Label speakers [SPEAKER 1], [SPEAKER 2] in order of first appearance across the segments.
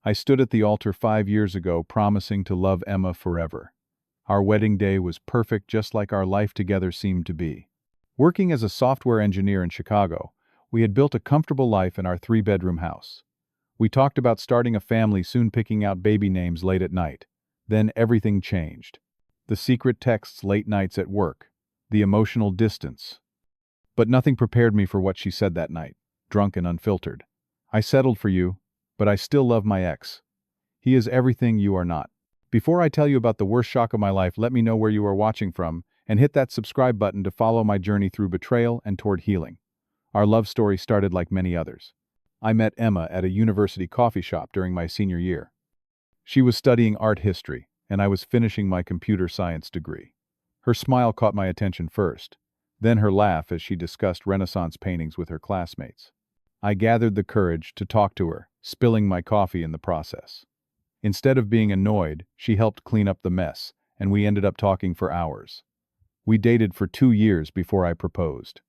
[SPEAKER 1] I stood at the altar 5 years ago, promising to love Emma forever. Our wedding day was perfect, just like our life together seemed to be. Working as a software engineer in Chicago, we had built a comfortable life in our three-bedroom house. We talked about starting a family, soon picking out baby names late at night. Then everything changed. The secret texts late nights at work. The emotional distance. But nothing prepared me for what she said that night, drunk and unfiltered. I settled for you, but I still love my ex. He is everything you are not. Before I tell you about the worst shock of my life, let me know where you are watching from, and hit that subscribe button to follow my journey through betrayal and toward healing. Our love story started like many others. I met Emma at a university coffee shop during my senior year. She was studying art history, and I was finishing my computer science degree. Her smile caught my attention first, then her laugh as she discussed Renaissance paintings with her classmates. I gathered the courage to talk to her, spilling my coffee in the process. Instead of being annoyed, she helped clean up the mess, and we ended up talking for hours. We dated for 2 years before I proposed.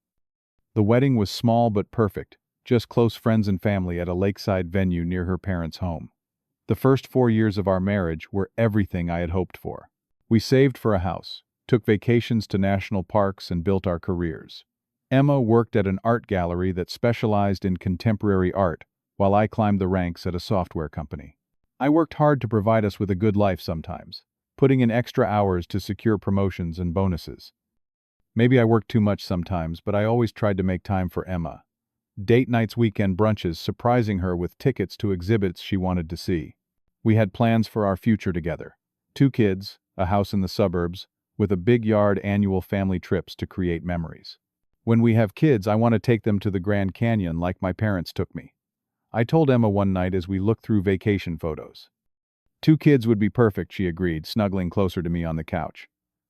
[SPEAKER 1] The wedding was small but perfect, just close friends and family at a lakeside venue near her parents' home. The first 4 years of our marriage were everything I had hoped for. We saved for a house, took vacations to national parks, and built our careers. Emma worked at an art gallery that specialized in contemporary art, while I climbed the ranks at a software company. I worked hard to provide us with a good life sometimes, putting in extra hours to secure promotions and bonuses. Maybe I worked too much sometimes, but I always tried to make time for Emma. Date nights, weekend brunches, surprising her with tickets to exhibits she wanted to see. We had plans for our future together. 2 kids, a house in the suburbs, with a big yard, annual family trips to create memories. When we have kids, I want to take them to the Grand Canyon like my parents took me. I told Emma one night as we looked through vacation photos. 2 kids would be perfect, she agreed, snuggling closer to me on the couch.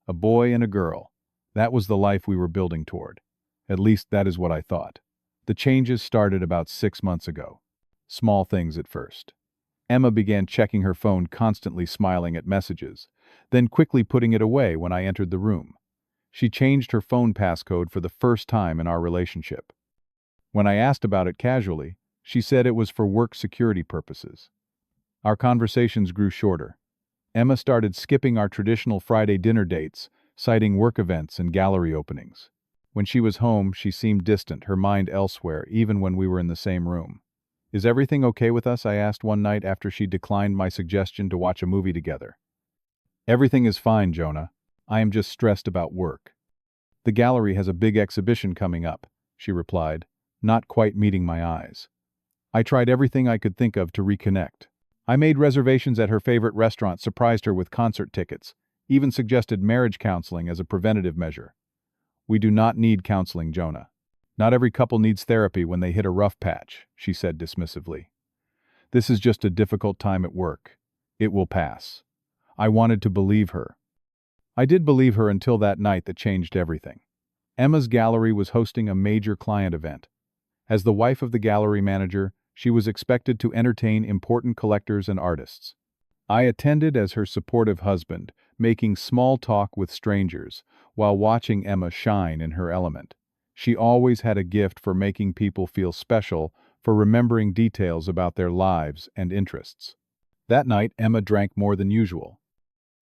[SPEAKER 1] A boy and a girl. That was the life we were building toward. At least that is what I thought. The changes started about 6 months ago. Small things at first. Emma began checking her phone, constantly smiling at messages, then quickly putting it away when I entered the room. She changed her phone passcode for the first time in our relationship. When I asked about it casually, she said it was for work security purposes. Our conversations grew shorter. Emma started skipping our traditional Friday dinner dates, citing work events and gallery openings. When she was home, she seemed distant, her mind elsewhere, even when we were in the same room. "Is everything okay with us?" I asked one night after she declined my suggestion to watch a movie together. "Everything is fine, Jonah. I am just stressed about work." "The gallery has a big exhibition coming up," she replied, not quite meeting my eyes. I tried everything I could think of to reconnect. I made reservations at her favorite restaurant, surprised her with concert tickets, even suggested marriage counseling as a preventative measure. "We do not need counseling, Jonah. Not every couple needs therapy when they hit a rough patch," she said dismissively. "This is just a difficult time at work. It will pass." I wanted to believe her. I did believe her until that night that changed everything. Emma's gallery was hosting a major client event. As the wife of the gallery manager, she was expected to entertain important collectors and artists. I attended as her supportive husband, making small talk with strangers, while watching Emma shine in her element. She always had a gift for making people feel special, for remembering details about their lives and interests. That night, Emma drank more than usual.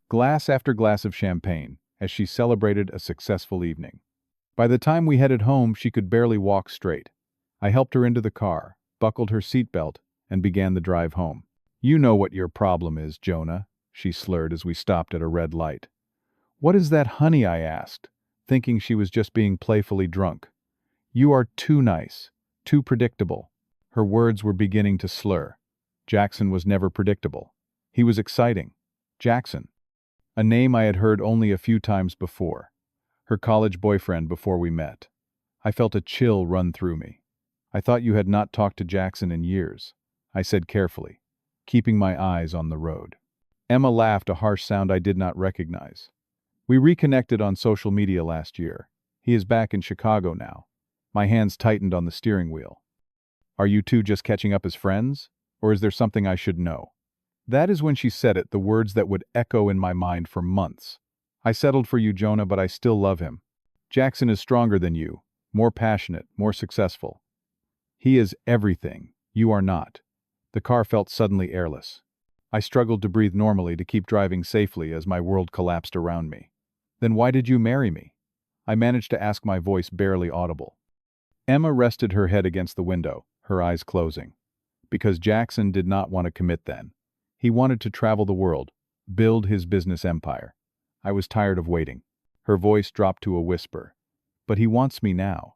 [SPEAKER 1] Glass after glass of champagne, as she celebrated a successful evening. By the time we headed home, she could barely walk straight. I helped her into the car, buckled her seatbelt, and began the drive home. "You know what your problem is, Jonah," she slurred as we stopped at a red light. "What is that, honey?" I asked, thinking she was just being playfully drunk. "You are too nice, too predictable." Her words were beginning to slur. Jackson was never predictable. He was exciting. Jackson. A name I had heard only a few times before. Her college boyfriend before we met. I felt a chill run through me. "I thought you had not talked to Jackson in years," I said carefully, keeping my eyes on the road. Emma laughed, a harsh sound I did not recognize. "We reconnected on social media last year. He is back in Chicago now." My hands tightened on the steering wheel. "Are you two just catching up as friends? Or is there something I should know?" That is when she said it, the words that would echo in my mind for months. "I settled for you, Jonah, but I still love him. Jackson is stronger than you, more passionate, more successful. He is everything. You are not." The car felt suddenly airless. I struggled to breathe normally to keep driving safely as my world collapsed around me. Then why did you marry me? I managed to ask, my voice barely audible. Emma rested her head against the window, her eyes closing. Because Jackson did not want to commit then. He wanted to travel the world, build his business empire. I was tired of waiting. Her voice dropped to a whisper. But he wants me now.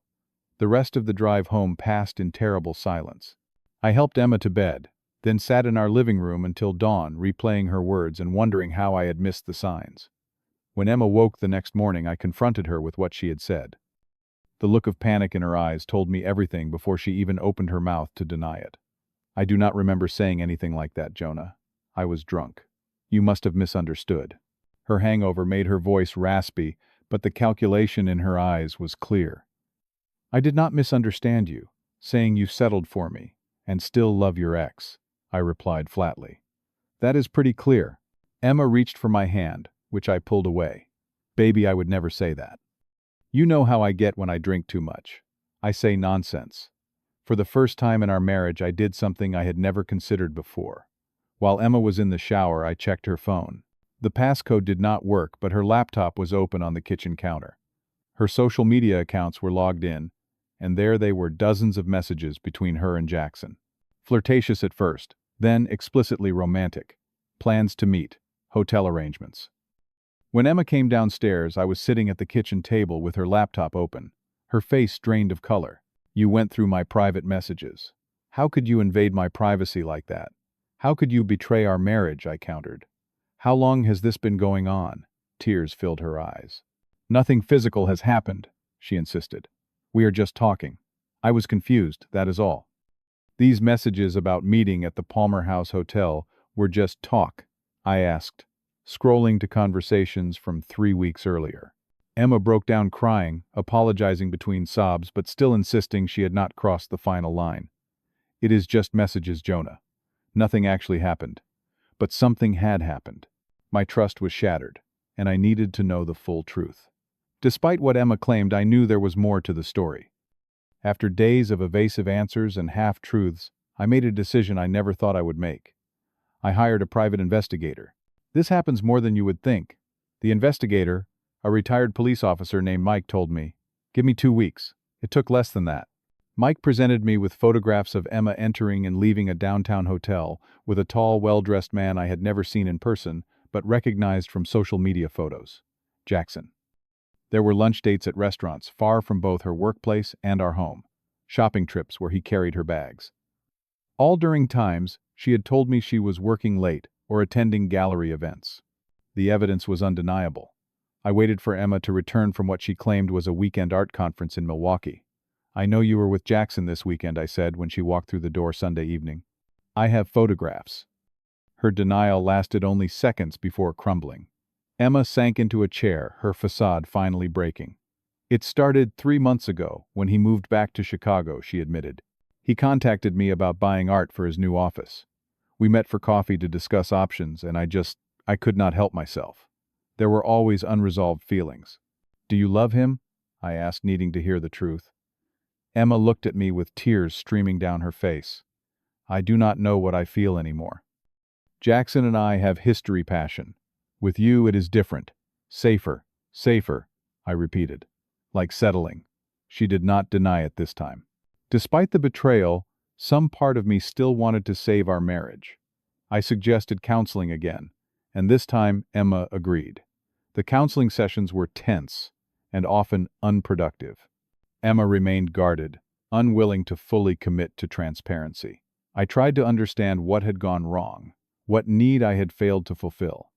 [SPEAKER 1] The rest of the drive home passed in terrible silence. I helped Emma to bed, then sat in our living room until dawn, replaying her words and wondering how I had missed the signs. When Emma woke the next morning, I confronted her with what she had said. The look of panic in her eyes told me everything before she even opened her mouth to deny it. I do not remember saying anything like that, Jonah. I was drunk. You must have misunderstood. Her hangover made her voice raspy, but the calculation in her eyes was clear. I did not misunderstand you, saying you settled for me, and still love your ex, I replied flatly. That is pretty clear. Emma reached for my hand, which I pulled away. Baby, I would never say that. You know how I get when I drink too much. I say nonsense. For the first time in our marriage, I did something I had never considered before. While Emma was in the shower, I checked her phone. The passcode did not work, but her laptop was open on the kitchen counter. Her social media accounts were logged in, and there they were, dozens of messages between her and Jackson. Flirtatious at first, then explicitly romantic. Plans to meet, hotel arrangements. When Emma came downstairs, I was sitting at the kitchen table with her laptop open, her face drained of color. You went through my private messages. How could you invade my privacy like that? How could you betray our marriage? I countered. How long has this been going on? Tears filled her eyes. Nothing physical has happened, she insisted. We are just talking. I was confused, that is all. These messages about meeting at the Palmer House Hotel were just talk, I asked, scrolling to conversations from 3 weeks earlier. Emma broke down crying, apologizing between sobs, but still insisting she had not crossed the final line. It is just messages, Jonah. Nothing actually happened. But something had happened. My trust was shattered, and I needed to know the full truth. Despite what Emma claimed, I knew there was more to the story. After days of evasive answers and half-truths, I made a decision I never thought I would make. I hired a private investigator. This happens more than you would think. The investigator, a retired police officer named Mike, told me, "Give me 2 weeks." It took less than that. Mike presented me with photographs of Emma entering and leaving a downtown hotel with a tall, well-dressed man I had never seen in person, but recognized from social media photos. Jackson. There were lunch dates at restaurants far from both her workplace and our home, shopping trips where he carried her bags. All during times she had told me she was working late or attending gallery events. The evidence was undeniable. I waited for Emma to return from what she claimed was a weekend art conference in Milwaukee. I know you were with Jackson this weekend, I said when she walked through the door Sunday evening. I have photographs. Her denial lasted only seconds before crumbling. Emma sank into a chair, her facade finally breaking. It started 3 months ago when he moved back to Chicago, she admitted. He contacted me about buying art for his new office. We met for coffee to discuss options, and I could not help myself. There were always unresolved feelings. Do you love him? I asked, needing to hear the truth. Emma looked at me with tears streaming down her face. I do not know what I feel anymore. Jackson and I have history passion. With you it is different. Safer, safer, I repeated. Like settling. She did not deny it this time. Despite the betrayal, some part of me still wanted to save our marriage. I suggested counseling again, and this time Emma agreed. The counseling sessions were tense and often unproductive. Emma remained guarded, unwilling to fully commit to transparency. I tried to understand what had gone wrong, what need I had failed to fulfill.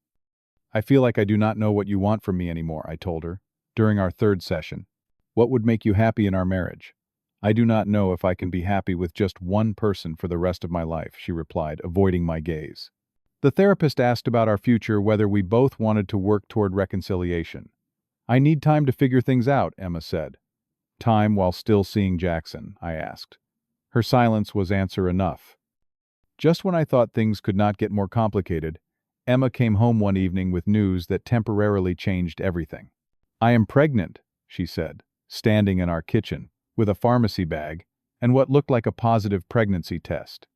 [SPEAKER 1] I feel like I do not know what you want from me anymore, I told her, during our 3rd session. What would make you happy in our marriage? I do not know if I can be happy with just one person for the rest of my life, she replied, avoiding my gaze. The therapist asked about our future, whether we both wanted to work toward reconciliation. I need time to figure things out, Emma said. Time while still seeing Jackson, I asked. Her silence was answer enough. Just when I thought things could not get more complicated, Emma came home one evening with news that temporarily changed everything. I am pregnant, she said, standing in our kitchen, with a pharmacy bag and what looked like a positive pregnancy test.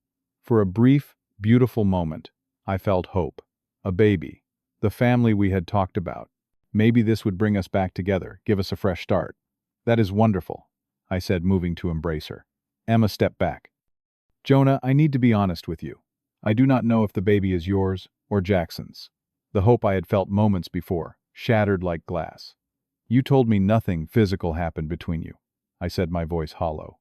[SPEAKER 1] For a brief, beautiful moment, I felt hope. A baby. The family we had talked about. Maybe this would bring us back together, give us a fresh start. That is wonderful, I said, moving to embrace her. Emma stepped back. Jonah, I need to be honest with you. I do not know if the baby is yours or Jackson's. The hope I had felt moments before, shattered like glass. You told me nothing physical happened between you, I said, my voice hollow.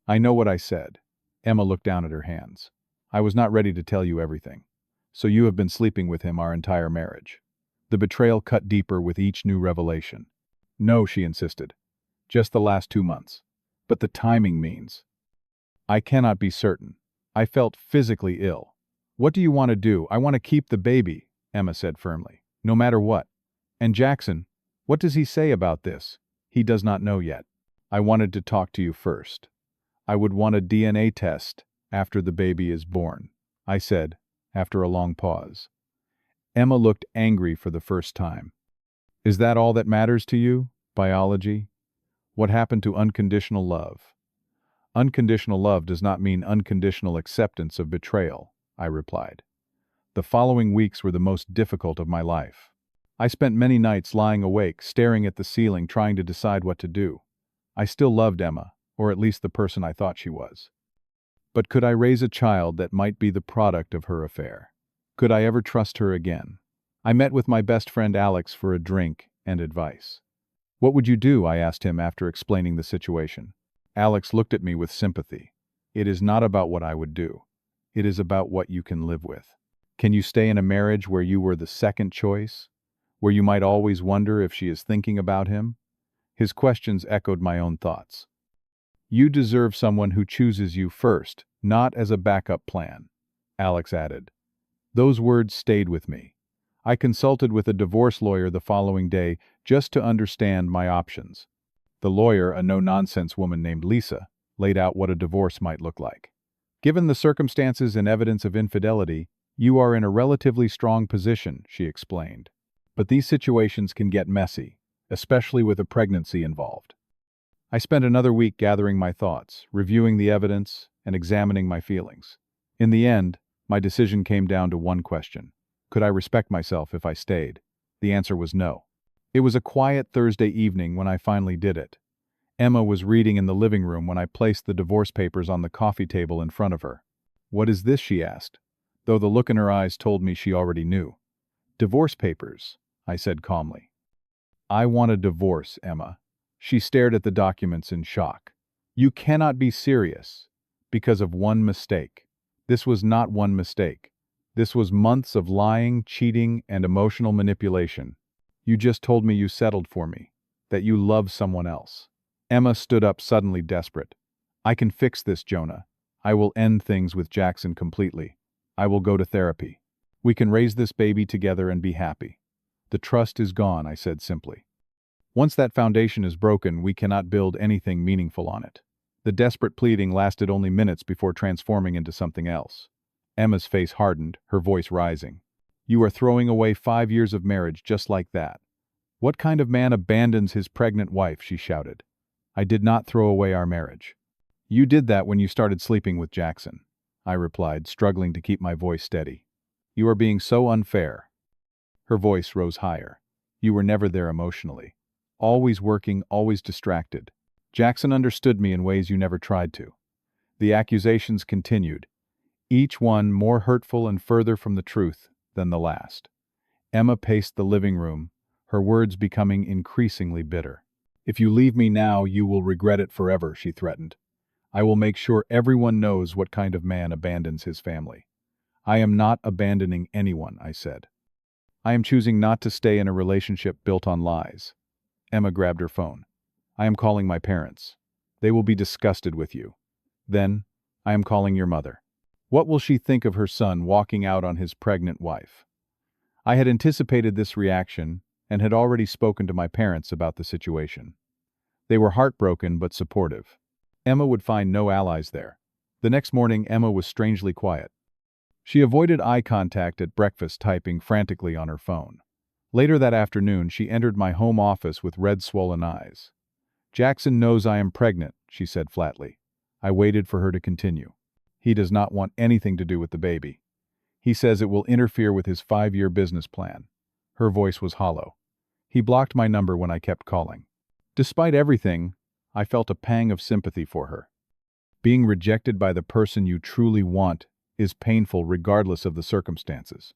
[SPEAKER 1] I know what I said. Emma looked down at her hands. I was not ready to tell you everything. So you have been sleeping with him our entire marriage. The betrayal cut deeper with each new revelation. No, she insisted. Just the last 2 months. But the timing means. I cannot be certain. I felt physically ill. What do you want to do? I want to keep the baby, Emma said firmly. No matter what. And Jackson, what does he say about this? He does not know yet. I wanted to talk to you first. I would want a DNA test after the baby is born, I said, after a long pause. Emma looked angry for the first time. Is that all that matters to you? Biology? What happened to unconditional love? Unconditional love does not mean unconditional acceptance of betrayal, I replied. The following weeks were the most difficult of my life. I spent many nights lying awake, staring at the ceiling, trying to decide what to do. I still loved Emma, or at least the person I thought she was. But could I raise a child that might be the product of her affair? Could I ever trust her again? I met with my best friend Alex for a drink and advice. What would you do? I asked him after explaining the situation. Alex looked at me with sympathy. It is not about what I would do. It is about what you can live with. Can you stay in a marriage where you were the second choice? Where you might always wonder if she is thinking about him? His questions echoed my own thoughts. You deserve someone who chooses you first, not as a backup plan, Alex added. Those words stayed with me. I consulted with a divorce lawyer the following day just to understand my options. The lawyer, a no-nonsense woman named Lisa, laid out what a divorce might look like. Given the circumstances and evidence of infidelity, you are in a relatively strong position, she explained. But these situations can get messy, especially with a pregnancy involved. I spent another week gathering my thoughts, reviewing the evidence, and examining my feelings. In the end, my decision came down to one question. Could I respect myself if I stayed? The answer was no. It was a quiet Thursday evening when I finally did it. Emma was reading in the living room when I placed the divorce papers on the coffee table in front of her. What is this? She asked, though the look in her eyes told me she already knew. Divorce papers, I said calmly. I want a divorce, Emma. She stared at the documents in shock. You cannot be serious. Because of one mistake. This was not one mistake. This was months of lying, cheating, and emotional manipulation. You just told me you settled for me, that you love someone else. Emma stood up, suddenly desperate. I can fix this, Jonah. I will end things with Jackson completely. I will go to therapy. We can raise this baby together and be happy. The trust is gone, I said simply. Once that foundation is broken, we cannot build anything meaningful on it. The desperate pleading lasted only minutes before transforming into something else. Emma's face hardened, her voice rising. You are throwing away 5 years of marriage just like that. What kind of man abandons his pregnant wife? She shouted. I did not throw away our marriage. You did that when you started sleeping with Jackson, I replied, struggling to keep my voice steady. You are being so unfair. Her voice rose higher. You were never there emotionally. Always working, always distracted. Jackson understood me in ways you never tried to. The accusations continued, each one more hurtful and further from the truth than the last. Emma paced the living room, her words becoming increasingly bitter. If you leave me now, you will regret it forever, she threatened. I will make sure everyone knows what kind of man abandons his family. I am not abandoning anyone, I said. I am choosing not to stay in a relationship built on lies. Emma grabbed her phone. I am calling my parents. They will be disgusted with you. Then, I am calling your mother. What will she think of her son walking out on his pregnant wife? I had anticipated this reaction and had already spoken to my parents about the situation. They were heartbroken but supportive. Emma would find no allies there. The next morning, Emma was strangely quiet. She avoided eye contact at breakfast, typing frantically on her phone. Later that afternoon, she entered my home office with red, swollen eyes. Jackson knows I am pregnant, she said flatly. I waited for her to continue. He does not want anything to do with the baby. He says it will interfere with his 5-year business plan. Her voice was hollow. He blocked my number when I kept calling. Despite everything, I felt a pang of sympathy for her. Being rejected by the person you truly want is painful regardless of the circumstances.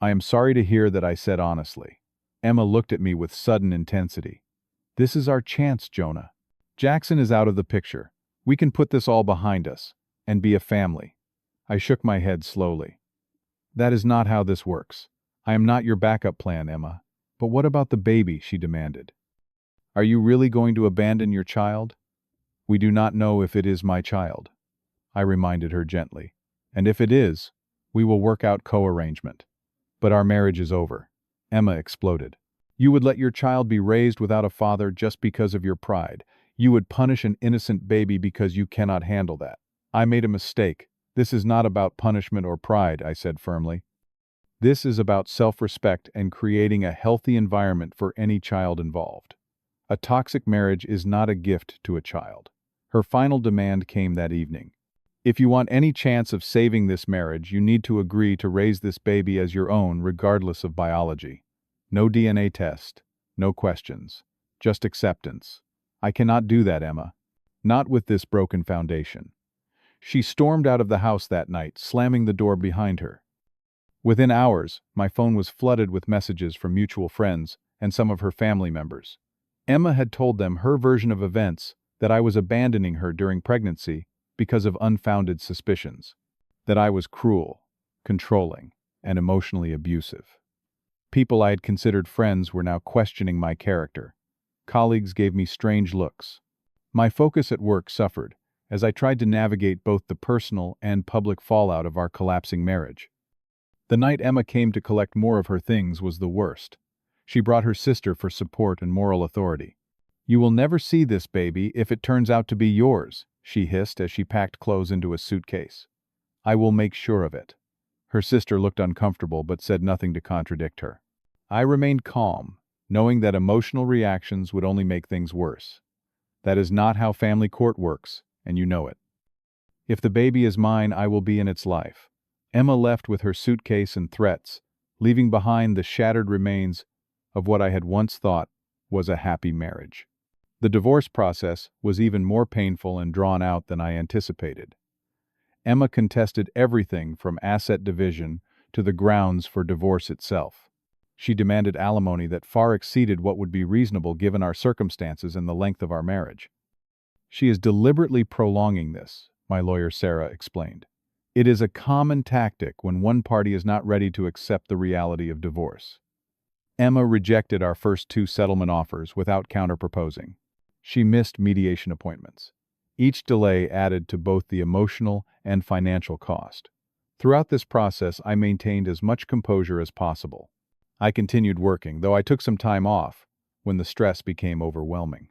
[SPEAKER 1] I am sorry to hear that, I said honestly. Emma looked at me with sudden intensity. This is our chance, Jonah. Jackson is out of the picture. We can put this all behind us and be a family. I shook my head slowly. That is not how this works. I am not your backup plan, Emma. But what about the baby? She demanded. Are you really going to abandon your child? We do not know if it is my child, I reminded her gently. And if it is, we will work out co-arrangement. But our marriage is over. Emma exploded. You would let your child be raised without a father just because of your pride. You would punish an innocent baby because you cannot handle that. I made a mistake. This is not about punishment or pride, I said firmly. This is about self-respect and creating a healthy environment for any child involved. A toxic marriage is not a gift to a child. Her final demand came that evening. If you want any chance of saving this marriage, you need to agree to raise this baby as your own regardless of biology. No DNA test, no questions, just acceptance. I cannot do that, Emma. Not with this broken foundation. She stormed out of the house that night, slamming the door behind her. Within hours, my phone was flooded with messages from mutual friends and some of her family members. Emma had told them her version of events, that I was abandoning her during pregnancy because of unfounded suspicions, that I was cruel, controlling, and emotionally abusive. People I had considered friends were now questioning my character. Colleagues gave me strange looks. My focus at work suffered as I tried to navigate both the personal and public fallout of our collapsing marriage. The night Emma came to collect more of her things was the worst. She brought her sister for support and moral authority. You will never see this baby if it turns out to be yours, she hissed as she packed clothes into a suitcase. I will make sure of it. Her sister looked uncomfortable but said nothing to contradict her. I remained calm, knowing that emotional reactions would only make things worse. That is not how family court works, and you know it. If the baby is mine, I will be in its life. Emma left with her suitcase and threats, leaving behind the shattered remains of what I had once thought was a happy marriage. The divorce process was even more painful and drawn out than I anticipated. Emma contested everything from asset division to the grounds for divorce itself. She demanded alimony that far exceeded what would be reasonable given our circumstances and the length of our marriage. She is deliberately prolonging this, my lawyer Sarah explained. It is a common tactic when one party is not ready to accept the reality of divorce. Emma rejected our first 2 settlement offers without counter-proposing. She missed mediation appointments. Each delay added to both the emotional and financial cost. Throughout this process, I maintained as much composure as possible. I continued working, though I took some time off when the stress became overwhelming.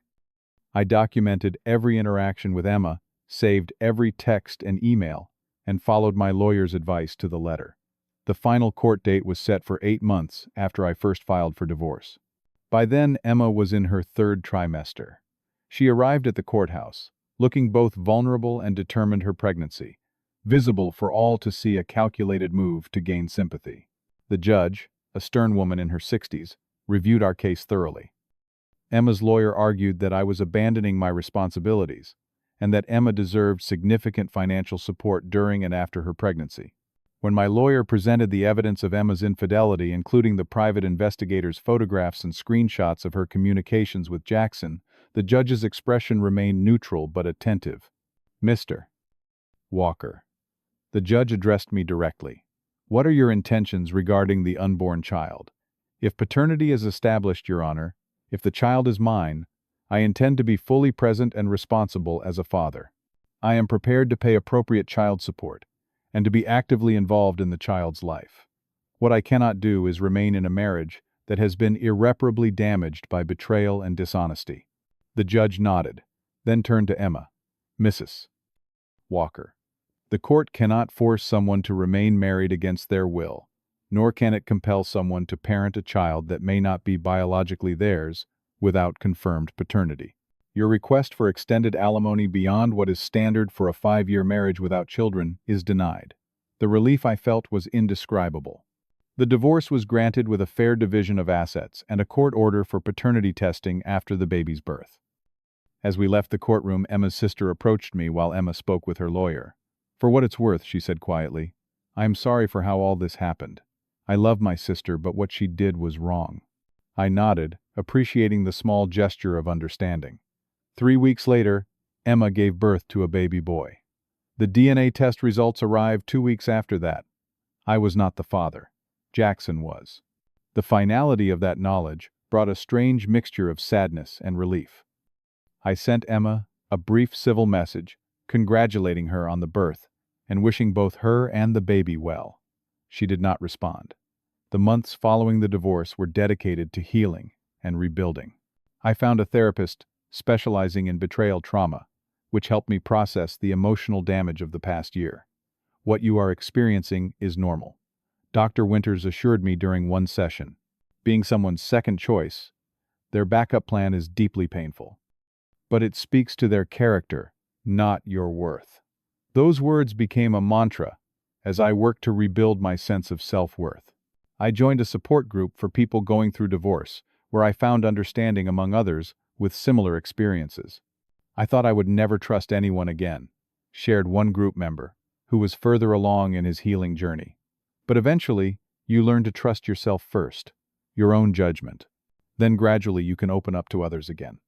[SPEAKER 1] I documented every interaction with Emma, saved every text and email, and followed my lawyer's advice to the letter. The final court date was set for 8 months after I first filed for divorce. By then, Emma was in her 3rd trimester. She arrived at the courthouse, looking both vulnerable and determined her pregnancy, visible for all to see, a calculated move to gain sympathy. The judge, a stern woman in her 60s, reviewed our case thoroughly. Emma's lawyer argued that I was abandoning my responsibilities, and that Emma deserved significant financial support during and after her pregnancy. When my lawyer presented the evidence of Emma's infidelity, including the private investigator's photographs and screenshots of her communications with Jackson, the judge's expression remained neutral but attentive. Mr. Walker. The judge addressed me directly. What are your intentions regarding the unborn child? If paternity is established, Your Honor, if the child is mine, I intend to be fully present and responsible as a father. I am prepared to pay appropriate child support and to be actively involved in the child's life. What I cannot do is remain in a marriage that has been irreparably damaged by betrayal and dishonesty. The judge nodded, then turned to Emma. Mrs. Walker. The court cannot force someone to remain married against their will, nor can it compel someone to parent a child that may not be biologically theirs without confirmed paternity. Your request for extended alimony beyond what is standard for a 5-year marriage without children is denied. The relief I felt was indescribable. The divorce was granted with a fair division of assets and a court order for paternity testing after the baby's birth. As we left the courtroom, Emma's sister approached me while Emma spoke with her lawyer. "For what it's worth," she said quietly, "I am sorry for how all this happened. I love my sister, but what she did was wrong." I nodded, appreciating the small gesture of understanding. 3 weeks later, Emma gave birth to a baby boy. The DNA test results arrived 2 weeks after that. I was not the father. Jackson was. The finality of that knowledge brought a strange mixture of sadness and relief. I sent Emma a brief civil message, congratulating her on the birth and wishing both her and the baby well. She did not respond. The months following the divorce were dedicated to healing and rebuilding. I found a therapist specializing in betrayal trauma, which helped me process the emotional damage of the past year. "What you are experiencing is normal," Dr. Winters assured me during one session. "Being someone's second choice, their backup plan is deeply painful. But it speaks to their character, not your worth." Those words became a mantra as I worked to rebuild my sense of self-worth. I joined a support group for people going through divorce, where I found understanding among others with similar experiences. "I thought I would never trust anyone again," shared one group member, who was further along in his healing journey. "But eventually, you learn to trust yourself first, your own judgment. Then gradually you can open up to others again."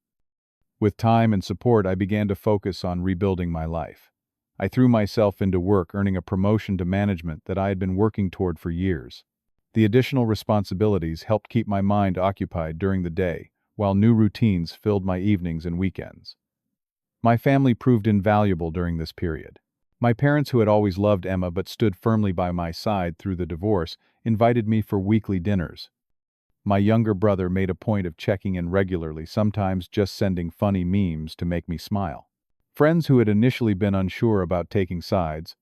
[SPEAKER 1] With time and support, I began to focus on rebuilding my life. I threw myself into work, earning a promotion to management that I had been working toward for years. The additional responsibilities helped keep my mind occupied during the day, while new routines filled my evenings and weekends. My family proved invaluable during this period. My parents, who had always loved Emma but stood firmly by my side through the divorce, invited me for weekly dinners. My younger brother made a point of checking in regularly, sometimes just sending funny memes to make me smile. Friends who had initially been unsure about taking sides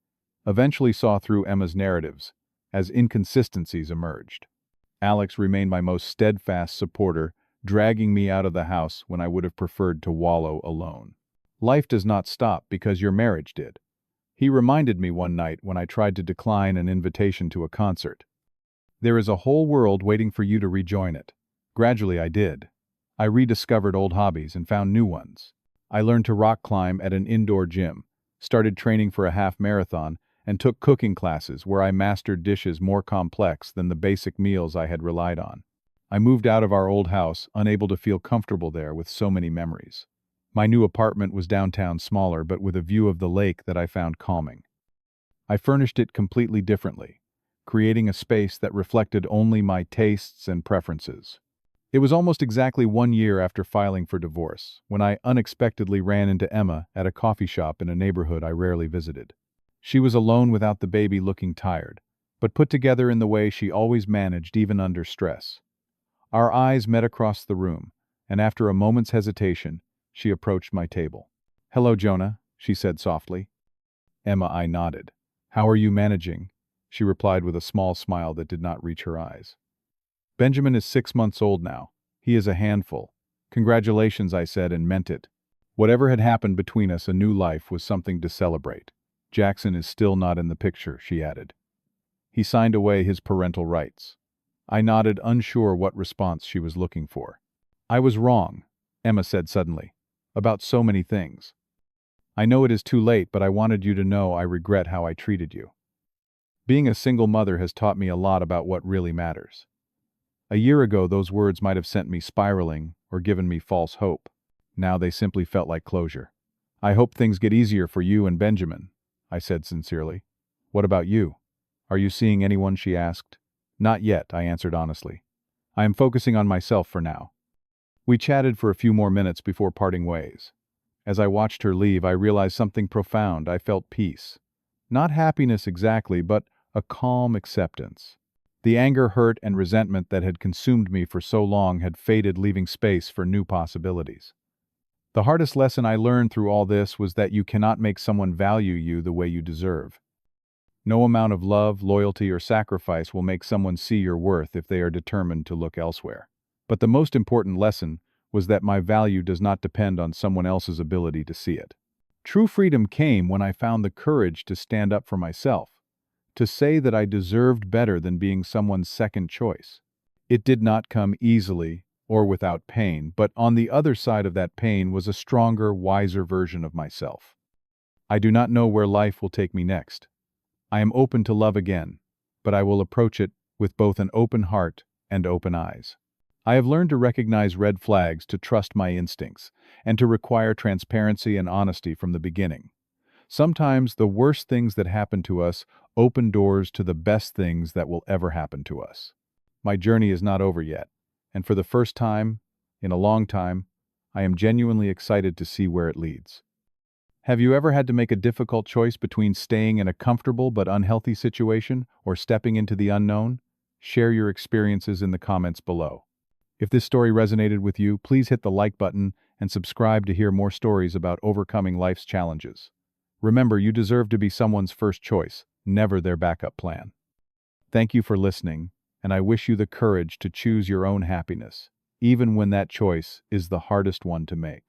[SPEAKER 1] eventually saw through Emma's narratives as inconsistencies emerged. Alex remained my most steadfast supporter, dragging me out of the house when I would have preferred to wallow alone. "Life does not stop because your marriage did," he reminded me one night when I tried to decline an invitation to a concert. "There is a whole world waiting for you to rejoin it." Gradually I did. I rediscovered old hobbies and found new ones. I learned to rock climb at an indoor gym, started training for a half marathon, and took cooking classes where I mastered dishes more complex than the basic meals I had relied on. I moved out of our old house, unable to feel comfortable there with so many memories. My new apartment was downtown, smaller, but with a view of the lake that I found calming. I furnished it completely differently, creating a space that reflected only my tastes and preferences. It was almost exactly 1 year after filing for divorce, when I unexpectedly ran into Emma at a coffee shop in a neighborhood I rarely visited. She was alone without the baby, looking tired, but put together in the way she always managed even under stress. Our eyes met across the room, and after a moment's hesitation, she approached my table. "Hello, Jonah," she said softly. Emma, I nodded. "How are you managing?" she replied with a small smile that did not reach her eyes. "Benjamin is 6 months old now. He is a handful." "Congratulations," I said, and meant it. Whatever had happened between us, a new life was something to celebrate. "Jackson is still not in the picture," she added. "He signed away his parental rights." I nodded, unsure what response she was looking for. "I was wrong," Emma said suddenly, "about so many things. I know it is too late, but I wanted you to know I regret how I treated you. Being a single mother has taught me a lot about what really matters." A year ago, those words might have sent me spiraling or given me false hope. Now they simply felt like closure. "I hope things get easier for you and Benjamin," I said sincerely. "What about you? Are you seeing anyone?" she asked. "Not yet," I answered honestly. "I am focusing on myself for now." We chatted for a few more minutes before parting ways. As I watched her leave, I realized something profound. I felt peace. Not happiness exactly, but a calm acceptance. The anger, hurt, and resentment that had consumed me for so long had faded, leaving space for new possibilities. The hardest lesson I learned through all this was that you cannot make someone value you the way you deserve. No amount of love, loyalty, or sacrifice will make someone see your worth if they are determined to look elsewhere. But the most important lesson was that my value does not depend on someone else's ability to see it. True freedom came when I found the courage to stand up for myself, to say that I deserved better than being someone's second choice. It did not come easily or without pain, but on the other side of that pain was a stronger, wiser version of myself. I do not know where life will take me next. I am open to love again, but I will approach it with both an open heart and open eyes. I have learned to recognize red flags, to trust my instincts, and to require transparency and honesty from the beginning. Sometimes the worst things that happen to us open doors to the best things that will ever happen to us. My journey is not over yet, and for the first time, in a long time, I am genuinely excited to see where it leads. Have you ever had to make a difficult choice between staying in a comfortable but unhealthy situation or stepping into the unknown? Share your experiences in the comments below. If this story resonated with you, please hit the like button and subscribe to hear more stories about overcoming life's challenges. Remember, you deserve to be someone's first choice, never their backup plan. Thank you for listening, and I wish you the courage to choose your own happiness, even when that choice is the hardest one to make.